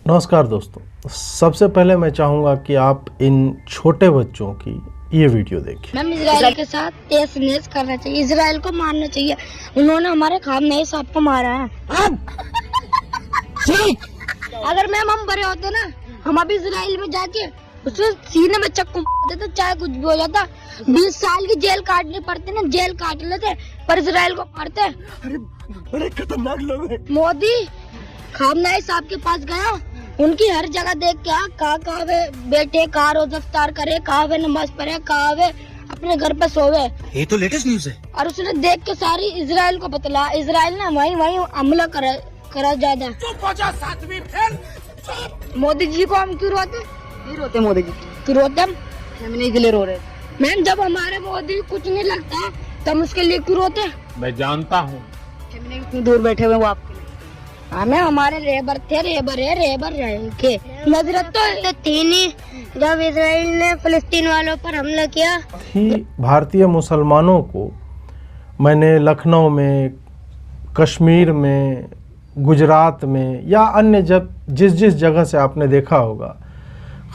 नमस्कार दोस्तों, सबसे पहले मैं चाहूँगा कि आप इन छोटे बच्चों की ये वीडियो देखें। मैम इजराइल के साथ तेज करना चाहिए, इजराइल को मारना चाहिए। उन्होंने हमारे खामनेई साहब को मारा है। अगर मैम हम बड़े होते ना, हम अभी इजराइल में जाके उसको सीने में चक्कू मार देते, चाहे कुछ भी हो जाता। 20 साल की जेल काटनी पड़ती ना, जेल काट लेते, पर इजराइल को मारते। अरे खतरनाक लोग हैं। मोदी खामनेई साहब के पास गया, उनकी हर जगह देख के कहाँ वे बेटे, कहाँ रोज अफ्तार करे, कहाँ वे नमाज पढ़े, कहाँ वे अपने घर पे सोवे। ये तो लेटेस्ट न्यूज़ है। और उसने देख के सारी इजराइल को बतला, इजराइल ने वही हमला करा ज्यादा। मोदी जी को हम क्यों रोते? नहीं रोते मोदी जी, क्यों रोते हम? खैमनेई के लिए रो रहे। मैम जब हमारे मोदी कुछ नहीं लगता तो हम उसके लिए क्यों रोते? मैं जानता हूँ खैमनेई इतनी दूर बैठे हुए वो आपके लिए। हमें हमारे रेबर थे, रेबर रहेंगे। नजरत तो थी नहीं जब इजराइल ने फिलिस्तीन वालों पर हमला किया। ही भारतीय मुसलमानों को मैंने लखनऊ में, कश्मीर में, गुजरात में या अन्य जिस जगह से आपने देखा होगा,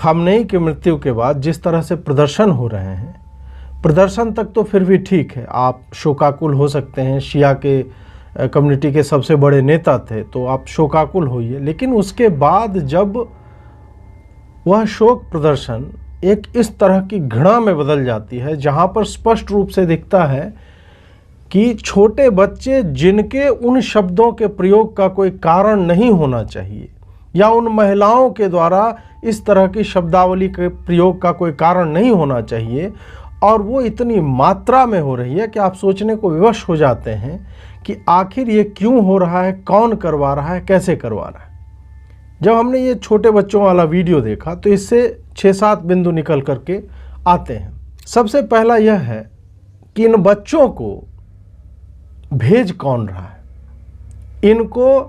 खामनेई की मृत्यु के बाद जिस तरह से प्रदर्शन हो रहे हैं, प्रदर्शन तक तो फिर भी ठीक है, आप शोकाकुल हो सकते हैं। शिया के कम्युनिटी के सबसे बड़े नेता थे तो आप शोकाकुल होइए, लेकिन उसके बाद जब वह शोक प्रदर्शन एक इस तरह की घृणा में बदल जाती है, जहां पर स्पष्ट रूप से दिखता है कि छोटे बच्चे जिनके उन शब्दों के प्रयोग का कोई कारण नहीं होना चाहिए या उन महिलाओं के द्वारा इस तरह की शब्दावली के प्रयोग का कोई कारण नहीं होना चाहिए, और वो इतनी मात्रा में हो रही है कि आप सोचने को विवश हो जाते हैं कि आखिर ये क्यों हो रहा है, कौन करवा रहा है, कैसे करवा रहा है। जब हमने ये छोटे बच्चों वाला वीडियो देखा तो इससे 6-7 बिंदु निकल करके आते हैं। सबसे पहला यह है कि इन बच्चों को भेज कौन रहा है। इनको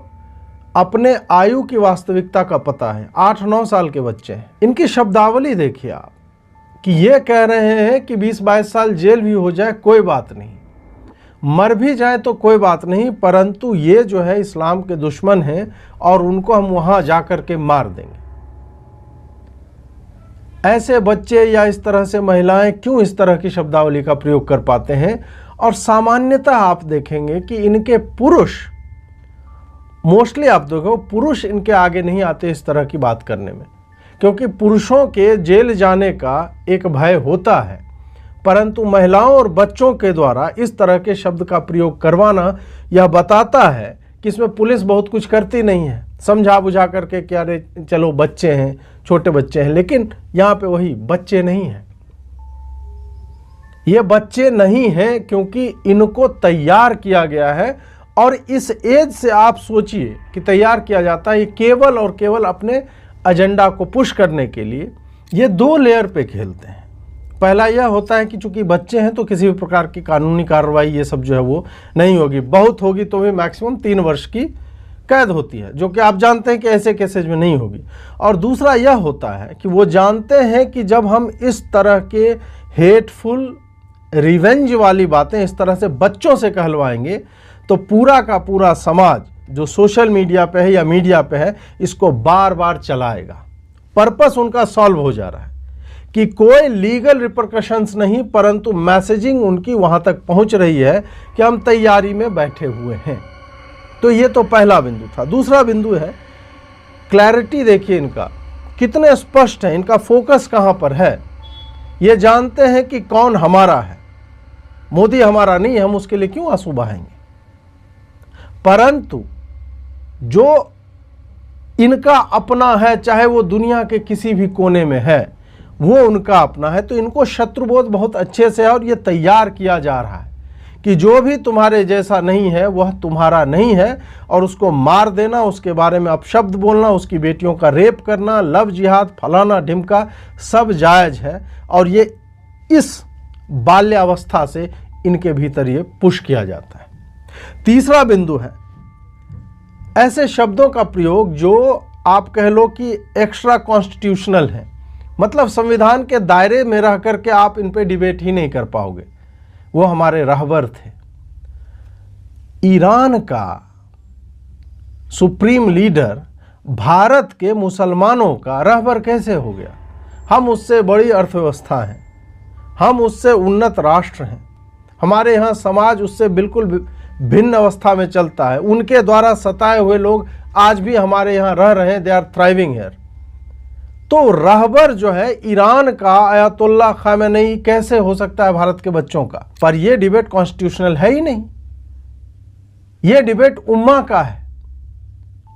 अपने आयु की वास्तविकता का पता है। 8-9 साल के बच्चे हैं। इनकी शब्दावली देखिए आप, कि ये कह रहे हैं कि 20-22 साल जेल भी हो जाए कोई बात नहीं, मर भी जाए तो कोई बात नहीं, परंतु ये जो है इस्लाम के दुश्मन हैं और उनको हम वहां जाकर के मार देंगे। ऐसे बच्चे या इस तरह से महिलाएं क्यों इस तरह की शब्दावली का प्रयोग कर पाते हैं? और सामान्यतः आप देखेंगे कि इनके पुरुष, मोस्टली आप देखो पुरुष इनके आगे नहीं आते इस तरह की बात करने में, क्योंकि पुरुषों के जेल जाने का एक भय होता है, परंतु महिलाओं और बच्चों के द्वारा इस तरह के शब्द का प्रयोग करवाना यह बताता है कि इसमें पुलिस बहुत कुछ करती नहीं है, समझा बुझा करके क्या रे चलो बच्चे हैं, छोटे बच्चे हैं। लेकिन यहाँ पे वही बच्चे नहीं हैं, ये बच्चे नहीं हैं क्योंकि इनको तैयार किया गया है। और इस एज से आप सोचिए कि तैयार किया जाता है, ये केवल और केवल अपने एजेंडा को पुश करने के लिए ये 2 लेयर पे खेलते हैं। पहला यह होता है कि चूंकि बच्चे हैं तो किसी भी प्रकार की कानूनी कार्रवाई ये सब जो है वो नहीं होगी, बहुत होगी तो भी मैक्सिमम 3 वर्ष की कैद होती है, जो कि आप जानते हैं कि ऐसे केसेज में नहीं होगी। और दूसरा यह होता है कि वो जानते हैं कि जब हम इस तरह के हेटफुल रिवेंज वाली बातें इस तरह से बच्चों से कहलवाएंगे तो पूरा का पूरा समाज जो सोशल मीडिया पे है या मीडिया पे है इसको बार बार चलाएगा। पर्पस उनका सॉल्व हो जा रहा है कि कोई लीगल रिपरकशंस नहीं, परंतु मैसेजिंग उनकी वहां तक पहुंच रही है कि हम तैयारी में बैठे हुए हैं। तो ये तो पहला बिंदु था। दूसरा बिंदु है क्लैरिटी। देखिए इनका कितने स्पष्ट है, इनका फोकस कहां पर है। ये जानते हैं कि कौन हमारा है, मोदी हमारा नहीं है, हम उसके लिए क्यों आंसू बहाएंगे। परंतु जो इनका अपना है, चाहे वो दुनिया के किसी भी कोने में है, वो उनका अपना है, तो इनको शत्रुबोध बहुत अच्छे से है। और ये तैयार किया जा रहा है कि जो भी तुम्हारे जैसा नहीं है वह तुम्हारा नहीं है, और उसको मार देना, उसके बारे में अपशब्द बोलना, उसकी बेटियों का रेप करना, लव जिहाद, फलाना ढिमका सब जायज है। और ये इस बाल्यावस्था से इनके भीतर ये पुश किया जाता है। तीसरा बिंदु है ऐसे शब्दों का प्रयोग जो आप कह लो कि एक्स्ट्रा कॉन्स्टिट्यूशनल है, मतलब संविधान के दायरे में रह करके आप इन पे डिबेट ही नहीं कर पाओगे। वो हमारे रहबर थे। ईरान का सुप्रीम लीडर भारत के मुसलमानों का रहबर कैसे हो गया। हम उससे बड़ी अर्थव्यवस्था हैं, हम उससे उन्नत राष्ट्र हैं, हमारे यहाँ समाज उससे बिल्कुल भिन्न अवस्था में चलता है। उनके द्वारा सताए हुए लोग आज भी हमारे यहाँ रह रहे हैं, दे आर थ्राइविंग हियर। तो रहबर जो है ईरान का अयतुल्ला खामेनेई कैसे हो सकता है भारत के बच्चों का। पर यह डिबेट कॉन्स्टिट्यूशनल है ही नहीं, यह डिबेट उम्मा का है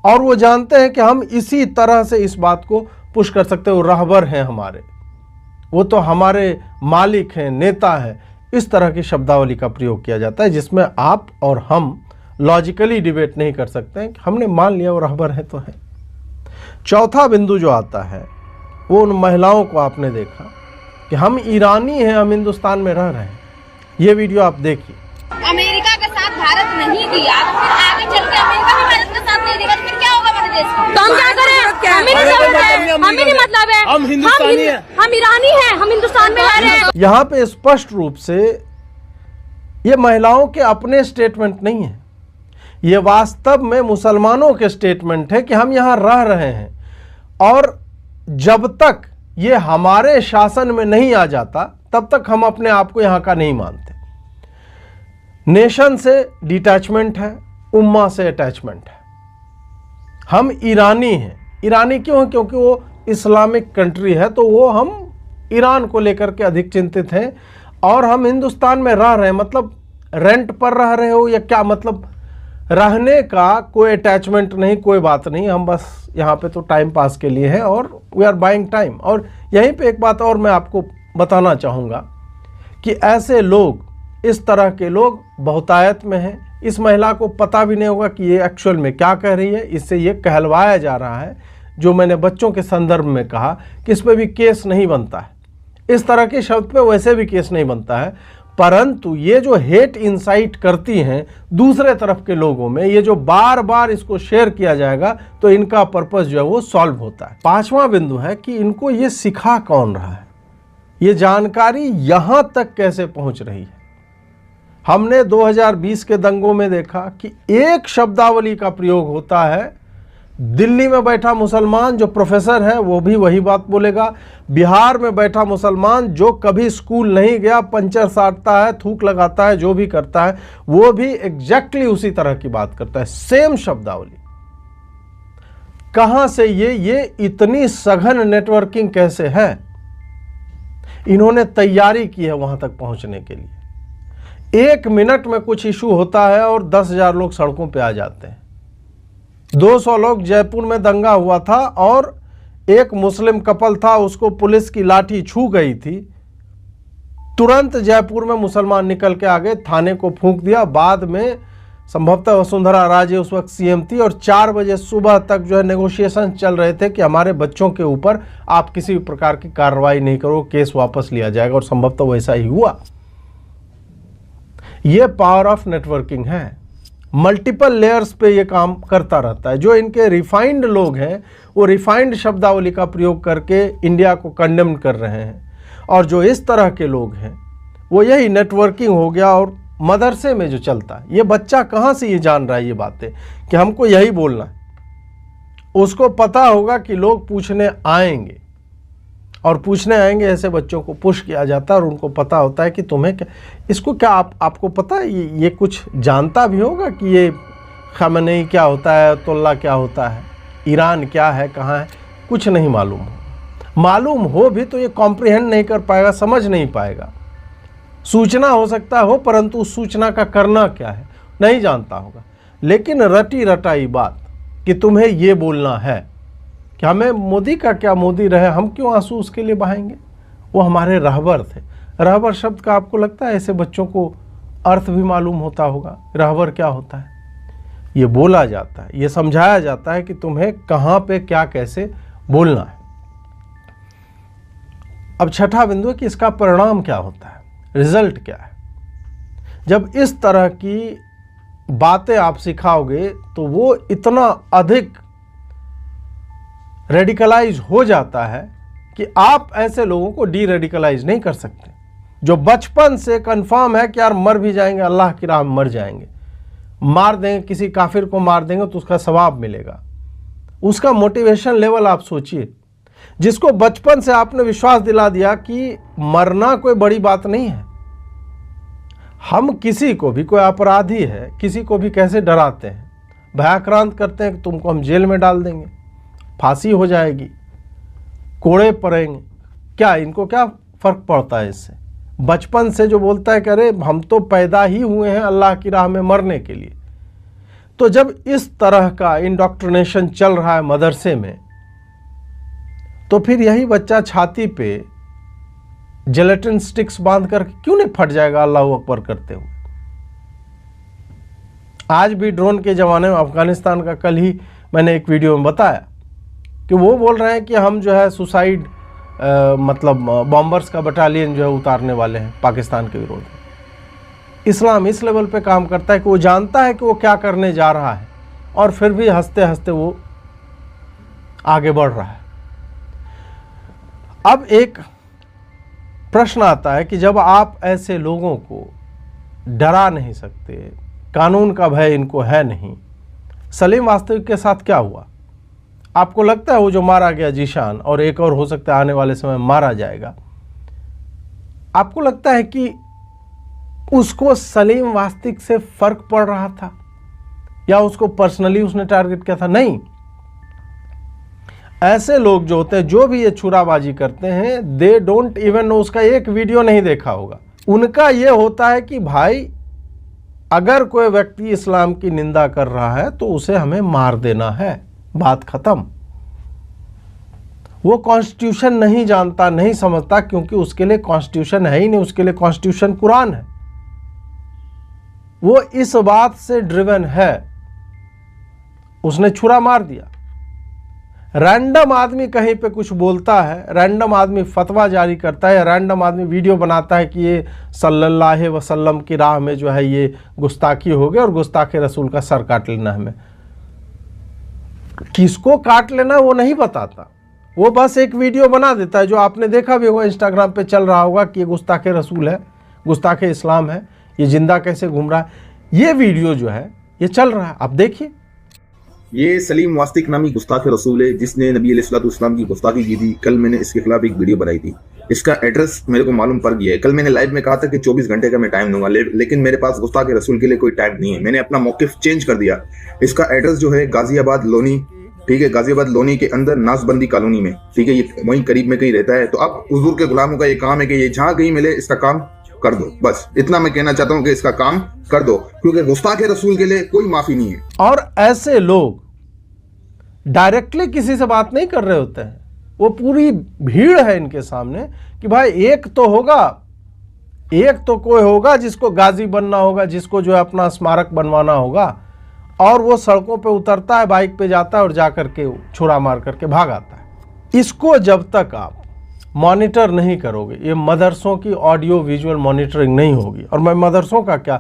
और वो जानते हैं कि हम इसी तरह से इस बात को पुश कर सकते हैं। वो रहबर हैं हमारे, वो तो हमारे मालिक हैं, नेता हैं। इस तरह की शब्दावली का प्रयोग किया जाता है जिसमें आप और हम लॉजिकली डिबेट नहीं कर सकते हैं कि हमने मान लिया वो रहबर है तो है। चौथा बिंदु जो आता है वो उन महिलाओं को आपने देखा कि हम ईरानी हैं, हम हिंदुस्तान में रह रहे हैं। ये वीडियो आप देखिए। अमेरिका का साथ भारत नहीं दिया तो फिर आगे चल के अमेरिका भी भारत का साथ नहीं देगा तो फिर क्या होगा हमारे देश का। तो हम क्या करें? हमें नहीं मतलब है, हम हिंदुस्तानी हैं, हम ईरानी हैं, हम हिंदुस्तान में रह रहे हैं। यहाँ पे स्पष्ट रूप से ये महिलाओं के अपने स्टेटमेंट नहीं है, ये वास्तव में मुसलमानों के स्टेटमेंट है कि हम यहाँ रह रहे हैं और जब तक ये हमारे शासन में नहीं आ जाता तब तक हम अपने आप को यहाँ का नहीं मानते। नेशन से डिटैचमेंट है, उम्मा से अटैचमेंट है। हम ईरानी हैं। ईरानी क्यों है? क्योंकि वो इस्लामिक कंट्री है, तो वो हम ईरान को लेकर के अधिक चिंतित हैं। और हम हिंदुस्तान में रह रहे हैं, मतलब रेंट पर रह रहे हो या क्या, मतलब रहने का कोई अटैचमेंट नहीं, कोई बात नहीं, हम बस यहाँ पे तो टाइम पास के लिए है और वी आर बाइंग टाइम। और यहीं पे एक बात और मैं आपको बताना चाहूँगा कि ऐसे लोग, इस तरह के लोग बहुतायत में हैं। इस महिला को पता भी नहीं होगा कि ये एक्चुअल में क्या कह रही है, इससे ये कहलवाया जा रहा है। जो मैंने बच्चों के संदर्भ में कहा कि इस पर भी केस नहीं बनता है, इस तरह के शब्द पे वैसे भी केस नहीं बनता है, परंतु ये जो हेट इंसाइट करती हैं दूसरे तरफ के लोगों में, ये जो बार बार इसको शेयर किया जाएगा तो इनका पर्पस जो है वो सॉल्व होता है। पांचवा बिंदु है कि इनको ये सिखा कौन रहा है, ये जानकारी यहाँ तक कैसे पहुँच रही है। हमने 2020 के दंगों में देखा कि एक शब्दावली का प्रयोग होता है, दिल्ली में बैठा मुसलमान जो प्रोफेसर है वो भी वही बात बोलेगा, बिहार में बैठा मुसलमान जो कभी स्कूल नहीं गया, पंचर साटता है, थूक लगाता है, जो भी करता है वो भी एग्जैक्टली उसी तरह की बात करता है, सेम शब्दावली। कहां से ये इतनी सघन नेटवर्किंग कैसे है? इन्होंने तैयारी की है वहां तक पहुंचने के लिए। 1 मिनट में कुछ इशू होता है और 10,000 लोग सड़कों पे आ जाते हैं। 200 लोग, जयपुर में दंगा हुआ था और एक मुस्लिम कपल था, उसको पुलिस की लाठी छू गई थी, तुरंत जयपुर में मुसलमान निकल के आ गए, थाने को फूंक दिया। बाद में संभवतः वसुंधरा राजे उस वक्त सीएम थी और 4 बजे सुबह तक जो है नेगोशिएशन चल रहे थे कि हमारे बच्चों के ऊपर आप किसी भी प्रकार की कार्रवाई नहीं करो, केस वापस लिया जाएगा, और संभवतः वैसा ही हुआ। ये पावर ऑफ नेटवर्किंग है, मल्टीपल लेयर्स पे ये काम करता रहता है। जो इनके रिफाइंड लोग हैं वो रिफाइंड शब्दावली का प्रयोग करके इंडिया को कंडेम कर रहे हैं, और जो इस तरह के लोग हैं वो यही नेटवर्किंग हो गया। और मदरसे में जो चलता है, ये बच्चा कहाँ से ये जान रहा है ये बातें कि हमको यही बोलना है? उसको पता होगा कि लोग पूछने आएंगे, और पूछने आएंगे ऐसे बच्चों को पुश किया जाता है और उनको पता होता है कि तुम्हें क्या, इसको क्या आपको पता है, ये कुछ जानता भी होगा कि ये खामेनेई क्या होता है, अयतुल्ला क्या होता है, ईरान क्या है, कहाँ है, कुछ नहीं मालूम हो। मालूम हो भी तो ये कॉम्प्रिहेंड नहीं कर पाएगा, समझ नहीं पाएगा। सूचना हो सकता हो परंतु उस सूचना का करना क्या है नहीं जानता होगा। लेकिन रटी रटाई बात कि तुम्हें ये बोलना है कि हमें मोदी का क्या, मोदी रहे, हम क्यों आंसू उसके लिए बहाएंगे, वो हमारे रहबर थे। रहबर शब्द का आपको लगता है ऐसे बच्चों को अर्थ भी मालूम होता होगा? रहबर क्या होता है? ये बोला जाता है, ये समझाया जाता है कि तुम्हें कहाँ पे क्या कैसे बोलना है। अब छठा बिंदु है कि इसका परिणाम क्या होता है, रिजल्ट क्या है। जब इस तरह की बातें आप सिखाओगे तो वो इतना अधिक रेडिकलाइज हो जाता है कि आप ऐसे लोगों को डी रेडिकलाइज नहीं कर सकते, जो बचपन से कंफर्म है कि यार मर भी जाएंगे, अल्लाह की राह में मर जाएंगे, मार देंगे, किसी काफिर को मार देंगे तो उसका सवाब मिलेगा, उसका मोटिवेशन लेवल आप सोचिए। जिसको बचपन से आपने विश्वास दिला दिया कि मरना कोई बड़ी बात नहीं है। हम किसी को भी, कोई अपराधी है, किसी को भी कैसे डराते हैं, भयाक्रांत करते हैं कि तुमको हम जेल में डाल देंगे, फांसी हो जाएगी, कोड़े पड़ेंगे। क्या इनको क्या फर्क पड़ता है इससे? बचपन से जो बोलता है कि अरे हम तो पैदा ही हुए हैं अल्लाह की राह में मरने के लिए। तो जब इस तरह का इंडोक्ट्रिनेशन चल रहा है मदरसे में, तो फिर यही बच्चा छाती पे जेलेटिन स्टिक्स बांध कर क्यों नहीं फट जाएगा अल्लाह अकबर करते हुए? आज भी ड्रोन के ज़माने में अफगानिस्तान का कल ही मैंने एक वीडियो में बताया कि वो बोल रहे हैं कि हम जो है सुसाइड मतलब बॉम्बर्स का बटालियन जो है उतारने वाले हैं पाकिस्तान के विरोध में। इस्लाम इस लेवल पे काम करता है कि वो जानता है कि वो क्या करने जा रहा है और फिर भी हंसते हंसते वो आगे बढ़ रहा है। अब एक प्रश्न आता है कि जब आप ऐसे लोगों को डरा नहीं सकते, कानून का भय इनको है नहीं, सलीम वास्तविक के साथ क्या हुआ? आपको लगता है वो जो मारा गया जीशान, और एक और हो सकता है आने वाले समय मारा जाएगा, आपको लगता है कि उसको सलीम वास्तविक से फर्क पड़ रहा था या उसको पर्सनली उसने टारगेट किया था? नहीं। ऐसे लोग जो होते हैं, जो भी ये छुराबाजी करते हैं, दे डोंट इवन नो, उसका एक वीडियो नहीं देखा होगा। उनका ये होता है कि भाई अगर कोई व्यक्ति इस्लाम की निंदा कर रहा है तो उसे हमें मार देना है, बात खत्म। वो कॉन्स्टिट्यूशन नहीं जानता, नहीं समझता, क्योंकि उसके लिए कॉन्स्टिट्यूशन है ही नहीं, उसके लिए कॉन्स्टिट्यूशन कुरान है। वो इस बात से ड्रिवन है, उसने छुरा मार दिया। रैंडम आदमी कहीं पे कुछ बोलता है, रैंडम आदमी फतवा जारी करता है, रैंडम आदमी वीडियो बनाता है कि ये सल्लल्लाहु अलैहि वसल्लम की राह में जो है ये गुस्ताखी हो गई और गुस्ताखे रसूल का सर काट लेना हमें। किसको काट लेना वो नहीं बताता, वो बस एक वीडियो बना देता है, जो आपने देखा भी होगा, इंस्टाग्राम पे चल रहा होगा कि ये गुस्ताखे रसूल है, गुस्ताखे इस्लाम है, ये जिंदा कैसे घूम रहा है। ये वीडियो जो है ये चल रहा है, आप देखिए। ये सलीम वास्तविक नामी गुस्ताखे रसूल है जिसने नबी अलैहिस्सलाम की गुस्ताखी की थी। कल मैंने इसके खिलाफ एक वीडियो बनाई थी, इसका एड्रेस मेरे को मालूम पड़ गया है। कल मैंने लाइव में कहा था कि 24 घंटे का मैं टाइम दूंगा, लेकिन मेरे पास गुस्ताखे रसूल के लिए कोई टाइम नहीं है। मैंने अपना मौकिफ चेंज कर दिया। इसका एड्रेस जो है गाजियाबाद लोनी, ठीक है, गाजियाबाद लोनी के अंदर नासबंदी कॉलोनी में, ठीक है, ये वहीं करीब में कहीं रहता है। तो अब हुजूर के गुलामों का ये काम है कि ये जहां कहीं मिले इसका काम कर दो, बस इतना मैं कहना चाहता हूं कि इसका काम कर दो, क्योंकि गुस्ताखे रसूल के लिए कोई माफी नहीं है। और ऐसे लोग डायरेक्टली किसी से बात नहीं कर रहे होते हैं, वो पूरी भीड़ है इनके सामने कि भाई एक तो होगा, एक तो कोई होगा जिसको गाजी बनना होगा, जिसको जो है अपना स्मारक बनवाना होगा, और वो सड़कों पे उतरता है, बाइक पे जाता है और जा करके छुरा मार करके भाग आता है। इसको जब तक आप मॉनिटर नहीं करोगे, ये मदरसों की ऑडियो विजुअल मॉनिटरिंग नहीं होगी। और मैं मदरसों का क्या,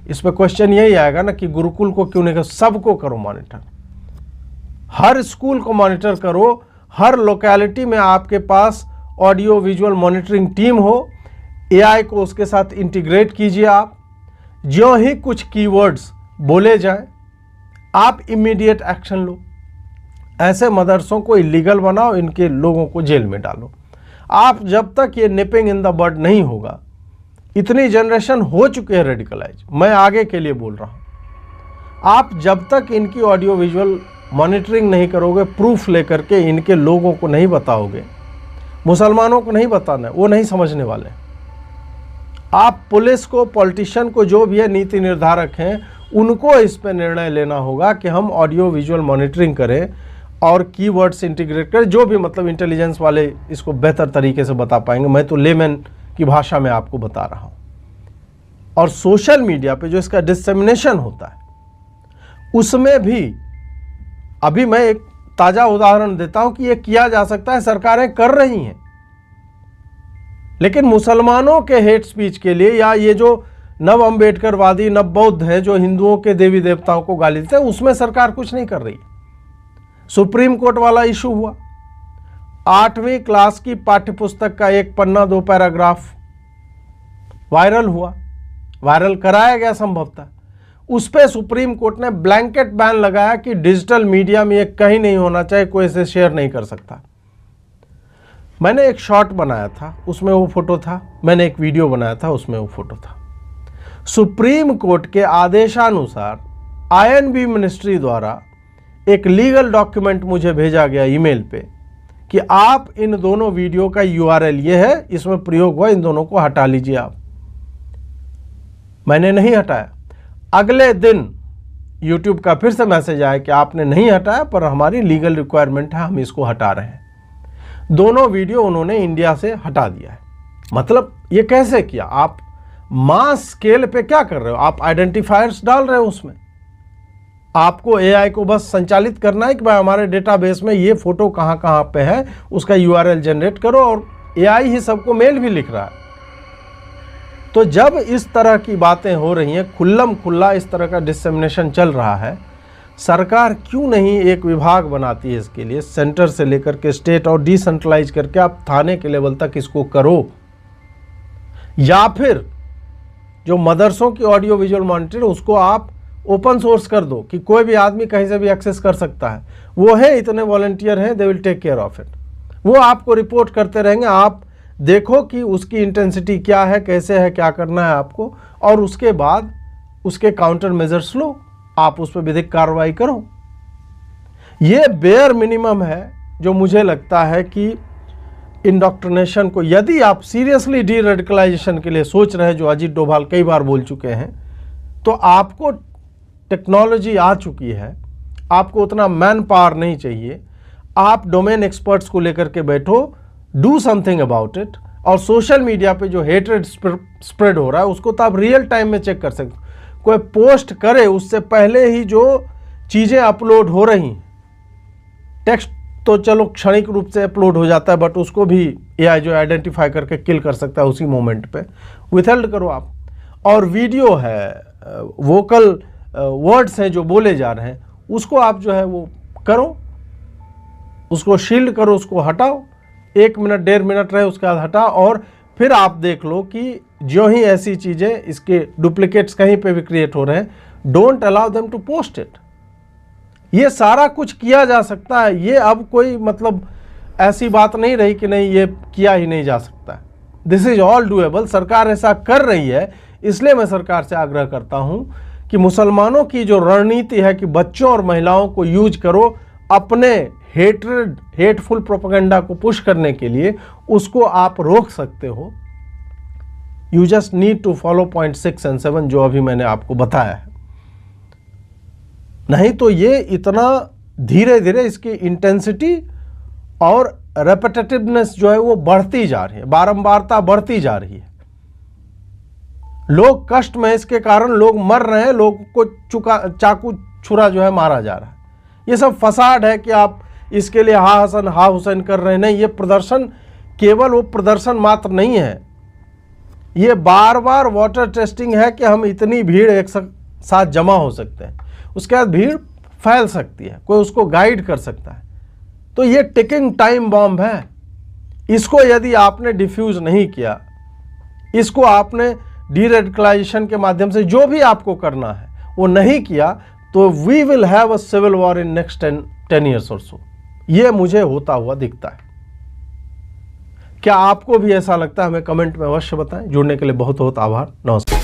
इस पर क्वेश्चन यही आएगा ना कि गुरुकुल को क्यों नहीं करो, सबको करो मॉनिटर, हर स्कूल को मॉनिटर करो, हर लोकेलिटी में आपके पास ऑडियो विजुअल मॉनिटरिंग टीम हो, एआई को उसके साथ इंटीग्रेट कीजिए आप। जो ही कुछ कीवर्ड्स बोले जाएं, आप इमीडिएट एक्शन लो। ऐसे मदरसों को इलीगल बनाओ, इनके लोगों को जेल में डालो। आप जब तक ये निपिंग इन द बड नहीं होगा, इतनी जनरेशन हो चुकी है रेडिकलाइज, मैं आगे के लिए बोल रहा हूं, आप जब तक इनकी ऑडियो विजुअल मॉनिटरिंग नहीं करोगे, प्रूफ लेकर के इनके लोगों को नहीं बताओगे, मुसलमानों को नहीं बताना है, वो नहीं समझने वाले। आप पुलिस को, पॉलिटिशियन को, जो भी है नीति निर्धारक हैं, उनको इस पे निर्णय लेना होगा कि हम ऑडियो विजुअल मॉनिटरिंग करें और कीवर्ड्स इंटीग्रेट करें। जो भी मतलब इंटेलिजेंस वाले इसको बेहतर तरीके से बता पाएंगे, मैं तो लेमैन की भाषा में आपको बता रहा हूँ। और सोशल मीडिया पे जो इसका डिसेमिनेशन होता है, उसमें भी अभी मैं एक ताज़ा उदाहरण देता हूं कि यह किया जा सकता है, सरकारें कर रही हैं, लेकिन मुसलमानों के हेट स्पीच के लिए, या ये जो नव अम्बेडकरवादी, नव बौद्ध है जो हिंदुओं के देवी देवताओं को गाली देते हैं, उसमें सरकार कुछ नहीं कर रही। सुप्रीम कोर्ट वाला इशू हुआ, 8वीं क्लास की पाठ्यपुस्तक का एक पन्ना 2 पैराग्राफ वायरल हुआ, वायरल कराया गया संभवतः। उस पर सुप्रीम कोर्ट ने ब्लैंकेट बैन लगाया कि डिजिटल मीडिया में ये कहीं नहीं होना चाहिए, कोई इसे शेयर नहीं कर सकता। मैंने एक शॉर्ट बनाया था, उसमें वो फोटो था, मैंने एक वीडियो बनाया था, उसमें वो फोटो था। सुप्रीम कोर्ट के आदेशानुसार आईएनबी मिनिस्ट्री द्वारा एक लीगल डॉक्यूमेंट मुझे भेजा गया ईमेल पे कि आप इन दोनों वीडियो का यूआरएल ये है, इसमें प्रयोग हुआ, इन दोनों को हटा लीजिए आप। मैंने नहीं हटाया। अगले दिन YouTube का फिर से मैसेज आया कि आपने नहीं हटाया, पर हमारी लीगल रिक्वायरमेंट है, हम इसको हटा रहे हैं। दोनों वीडियो उन्होंने इंडिया से हटा दिया है। मतलब ये कैसे किया? आप मास स्केल पे क्या कर रहे हो? आप आइडेंटिफायर्स डाल रहे हो उसमें। आपको AI को बस संचालित करना है कि भाई हमारे डेटाबेस में ये फोटो कहाँ कहाँ पे है, उसका URL जनरेट करो, और AI ही सबको मेल भी लिख रहा है। तो जब इस तरह की बातें हो रही हैं, खुल्लम खुल्ला इस तरह का डिसेमिनेशन चल रहा है, सरकार क्यों नहीं एक विभाग बनाती है इसके लिए, सेंटर से लेकर के स्टेट, और डिसेंट्रलाइज करके आप थाने के लेवल तक इसको करो। या फिर जो मदरसों की ऑडियो विजुअल मॉनिटर, उसको आप ओपन सोर्स कर दो कि कोई भी आदमी कहीं से भी एक्सेस कर सकता है। वो है, इतने वॉलंटियर हैं, they will take care of it. वो आपको रिपोर्ट करते रहेंगे, आप देखो कि उसकी इंटेंसिटी क्या है, कैसे है, क्या करना है आपको, और उसके बाद उसके काउंटर मेजर्स लो, आप उस पर विधिक कार्रवाई करो। ये बेयर मिनिमम है जो मुझे लगता है कि इंडोक्ट्रिनेशन को, यदि आप सीरियसली डी रेडिकलाइजेशन के लिए सोच रहे हैं, जो अजीत डोभाल कई बार बोल चुके हैं, तो आपको टेक्नोलॉजी आ चुकी है, आपको उतना मैन पावर नहीं चाहिए। आप डोमेन एक्सपर्ट्स को लेकर के बैठो, डू समथिंग अबाउट इट। और सोशल मीडिया पे जो हेट्रेड स्प्रेड हो रहा है, उसको तो आप रियल टाइम में चेक कर सकते हो। कोई पोस्ट करे उससे पहले ही जो चीज़ें अपलोड हो रही, टेक्स्ट तो चलो क्षणिक रूप से अपलोड हो जाता है, बट उसको भी AI जो आइडेंटिफाई करके किल कर सकता है उसी मोमेंट पे, विथहेल्ड करो आप। और वीडियो है, वोकल वर्ड्स हैं जो बोले जा रहे हैं, उसको आप जो है वो करो, उसको शील्ड करो, उसको हटाओ, 1 मिनट 1.5 मिनट रहे, उसके बाद हटाओ। और फिर आप देख लो कि जो ही ऐसी चीज़ें, इसके डुप्लीकेट्स कहीं पे भी क्रिएट हो रहे हैं, don't allow them to post it. ये सारा कुछ किया जा सकता है। ये अब कोई मतलब ऐसी बात नहीं रही कि नहीं ये किया ही नहीं जा सकता। This is all doable. सरकार ऐसा कर रही है, इसलिए मैं सरकार से आग्रह करता हूं कि मुसलमानों की जो रणनीति है कि बच्चों और महिलाओं को यूज करो अपने हेटफुल प्रोपेगेंडा को पुश करने के लिए, उसको आप रोक सकते हो। You just need to follow point 6 और 7 जो अभी मैंने आपको बताया है। नहीं तो ये इतना धीरे धीरे इसकी इंटेंसिटी और रेपिटेटिवनेस जो है वो बढ़ती जा रही है, बारंबारता बढ़ती जा रही है। लोग कष्ट में, इसके कारण लोग मर रहे हैं, लोगों को चाकू छुरा जो है मारा जा रहा है। ये सब फसाड है कि आप इसके लिए हा हसन हा हुसैन कर रहे हैं। नहीं, ये प्रदर्शन केवल वो प्रदर्शन मात्र नहीं है, ये बार बार वाटर टेस्टिंग है कि हम इतनी भीड़ एक साथ जमा हो सकते हैं, उसके बाद भीड़ फैल सकती है, कोई उसको गाइड कर सकता है। तो ये टिकिंग टाइम बॉम्ब है। इसको यदि आपने डिफ्यूज नहीं किया, इसको आपने डीरेडिकलाइजेशन के माध्यम से जो भी आपको करना है वो नहीं किया, तो we will have a civil war in next 10 years और सो। ये मुझे होता हुआ दिखता है। क्या आपको भी ऐसा लगता है? हमें कमेंट में अवश्य बताएं। जुड़ने के लिए बहुत बहुत आभार। नमस्कार।